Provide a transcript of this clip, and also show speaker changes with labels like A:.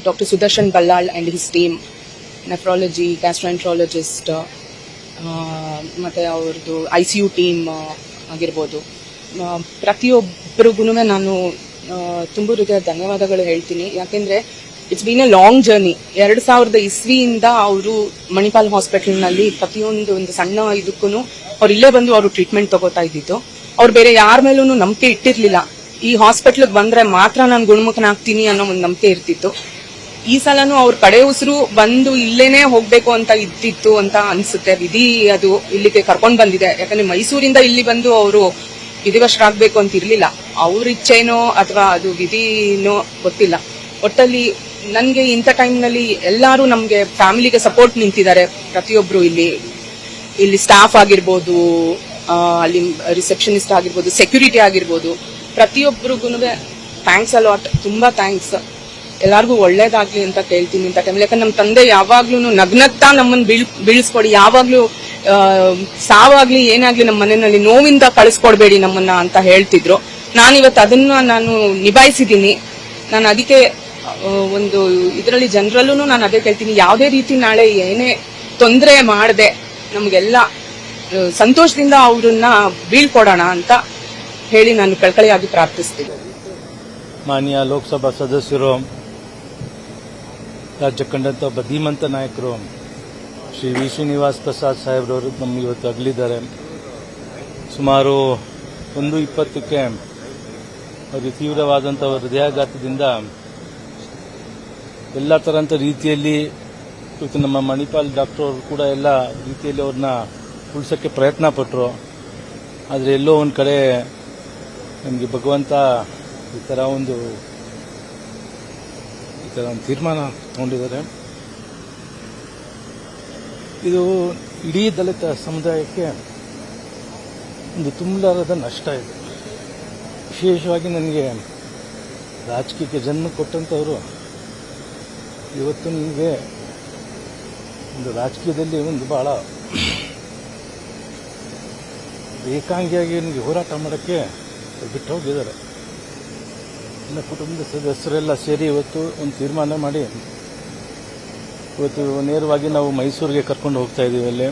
A: Dr. Sudarshan Ballal and his team, nephrology, gastroenterologist, ಮತ್ತು ಅವ್ರದ್ದು ICU team ಆಗಿರ್ಬೋದು, ಪ್ರತಿಯೊಬ್ಬರಿಗೂ ನಾನು ತುಂಬ ಹೃದಯ ಧನ್ಯವಾದಗಳು ಹೇಳ್ತೀನಿ. ಯಾಕೆಂದರೆ it's been a long journey. 2000 ಇಸ್ವಿಯಿಂದ ಅವರು ಮಣಿಪಾಲ್ ಹಾಸ್ಪಿಟಲ್ನಲ್ಲಿ ಒಂದು ಸಣ್ಣ ಇದಕ್ಕೂ ಅವ್ರು ಇಲ್ಲೇ ಬಂದು ಅವರು ಟ್ರೀಟ್ಮೆಂಟ್ ತಗೋತಾ ಇದ್ದಿತ್ತು. ಅವ್ರು ಬೇರೆ ಯಾರ ಮೇಲೂ ನಂಬಿಕೆ ಇಟ್ಟಿರ್ಲಿಲ್ಲ. ಈ ಹಾಸ್ಪಿಟ್ಲಿಗೆ ಬಂದ್ರೆ ಮಾತ್ರ ನಾನು ಗುಣಮುಖನಾಗ್ತೀನಿ ಅನ್ನೋ ಒಂದು ನಂಬಿಕೆ ಇರ್ತಿತ್ತು. ಈ ಸಲನೂ ಅವ್ರ ಕಡೆ ಉಸಿರು ಬಂದು ಇಲ್ಲೇನೆ ಹೋಗ್ಬೇಕು ಅಂತ ಇದ್ದಿತ್ತು ಅಂತ ಅನ್ಸುತ್ತೆ. ವಿಧಿ ಅದು ಇಲ್ಲಿಗೆ ಕರ್ಕೊಂಡ್ ಬಂದಿದೆ. ಯಾಕಂದ್ರೆ ಮೈಸೂರಿಂದ ಇಲ್ಲಿ ಬಂದು ಅವರು ವಿಧಿವಶರಾಗಬೇಕು ಅಂತ ಇರ್ಲಿಲ್ಲ. ಅವ್ರ ಇಚ್ಛೆನೋ ಅಥವಾ ಅದು ವಿಧಿನೋ ಗೊತ್ತಿಲ್ಲ. ಒಟ್ಟಲ್ಲಿ ನನ್ಗೆ ಇಂಥ ಟೈಮ್ನಲ್ಲಿ ಎಲ್ಲರೂ ನಮ್ಗೆ ಫ್ಯಾಮಿಲಿಗೆ ಸಪೋರ್ಟ್ ನಿಂತಿದ್ದಾರೆ. ಪ್ರತಿಯೊಬ್ರು ಇಲ್ಲಿ ಸ್ಟಾಫ್ ಆಗಿರ್ಬೋದು, ಅಲ್ಲಿ ರಿಸೆಪ್ಷನಿಸ್ಟ್ ಆಗಿರ್ಬೋದು, ಸೆಕ್ಯೂರಿಟಿ ಆಗಿರ್ಬೋದು, ಪ್ರತಿಯೊಬ್ಬರಿಗೂ ಥ್ಯಾಂಕ್ಸ್ ಅಲಾಟ್. ತುಂಬಾ ಥ್ಯಾಂಕ್ಸ್. ಎಲ್ಲಾರ್ಗು ಒಳ್ಳೇದಾಗ್ಲಿ ಅಂತ ಕೇಳ್ತೀನಿ ಇಂಥ ಟೈಮ್. ಯಾಕಂದ್ರೆ ನಮ್ಮ ತಂದೆ ಯಾವಾಗ್ಲೂ ನಗ್ನಗ್ತಾ ನಮ್ಮನ್ನ ಬೀಳಿಸ್ಕೊಡಿ, ಯಾವಾಗ್ಲೂ ಸಾವಾಗ್ಲಿ ಏನಾಗ್ಲಿ ನಮ್ಮ ಮನೆಯಲ್ಲಿ ನೋವಿಂದ ಕಳಿಸ್ಕೊಡ್ಬೇಡಿ ನಮ್ಮನ್ನ ಅಂತ ಹೇಳ್ತಿದ್ರು. ನಾನಿವತ್ತು ಅದನ್ನ ನಾನು ನಿಭಾಯಿಸಿದ್ದೀನಿ. ನಾನು ಅದಕ್ಕೆ ಒಂದು ಇದರಲ್ಲಿ ಜನರಲ್ಲೂ ನಾನು ಅದೇ ಕೇಳ್ತೀನಿ, ಯಾವುದೇ ರೀತಿ ನಾಳೆ ಏನೇ ತೊಂದರೆ ಮಾಡದೆ ನಮ್ಗೆಲ್ಲ ಸಂತೋಷದಿಂದ ಅವ್ರನ್ನ ಬೀಳ್ಕೊಡೋಣ ಅಂತ ಹೇಳಿ ನಾನು ಕಳಕಳಿಯಾಗಿ ಪ್ರಾರ್ಥಿಸ್ತೀನಿ.
B: ಮಾನ್ಯ ಲೋಕಸಭಾ ಸದಸ್ಯರು, ರಾಜ್ಯ ಕಂಡಂತ ಧೀಮಂತ ನಾಯಕರು ಶ್ರೀ ವಿ ಶ್ರೀನಿವಾಸ್ ಪ್ರಸಾದ್ ಸಾಹೇಬ್ರವರು ನಮ್ಗೆ ಇವತ್ತು ಅಗಲಿದ್ದಾರೆ. ಸುಮಾರು 1:20ಕ್ಕೆ ಅವರಿಗೆ ತೀವ್ರವಾದಂಥ ಹೃದಯಾಘಾತದಿಂದ ಎಲ್ಲ ತರಂತ ರೀತಿಯಲ್ಲಿ ಇವತ್ತು ನಮ್ಮ ಮಣಿಪಾಲ್ ಡಾಕ್ಟರ್ ಅವರು ಕೂಡ ಎಲ್ಲ ರೀತಿಯಲ್ಲಿ ಅವ್ರನ್ನ ಉಳಿಸೋಕ್ಕೆ ಪ್ರಯತ್ನ ಪಟ್ಟರು. ಆದರೆ ಎಲ್ಲೋ ಒಂದು ಕಡೆ ನಮಗೆ ಭಗವಂತ ಈ ಥರ ಒಂದು ತೀರ್ಮಾನ ತಗೊಂಡಿದ್ದಾರೆ. ಇದು ಇಡೀ ದಲಿತ ಸಮುದಾಯಕ್ಕೆ ಒಂದು ತುಂಬಲಾರದ ನಷ್ಟ ಇದೆ. ವಿಶೇಷವಾಗಿ ನನಗೆ ರಾಜಕೀಯಕ್ಕೆ ಜನ್ಮ ಕೊಟ್ಟಂಥವರು ಇವತ್ತು ನನಗೆ ಒಂದು ರಾಜಕೀಯದಲ್ಲಿ ಒಂದು ಬಹಳ ಏಕಾಂಗಿಯಾಗಿ ನನಗೆ ಹೋರಾಟ ಮಾಡೋಕ್ಕೆ ಬಿಟ್ಟು ಹೋಗಿದ್ದಾರೆ. ನನ್ನ ಕುಟುಂಬದ ಸದಸ್ಯರೆಲ್ಲ ಸೇರಿ ಇವತ್ತು ಒಂದು ತೀರ್ಮಾನ ಮಾಡಿ ಇವತ್ತು ನೇರವಾಗಿ ನಾವು ಮೈಸೂರಿಗೆ ಕರ್ಕೊಂಡು ಹೋಗ್ತಾ ಇದ್ದೀವಿ. ಅಲ್ಲಿ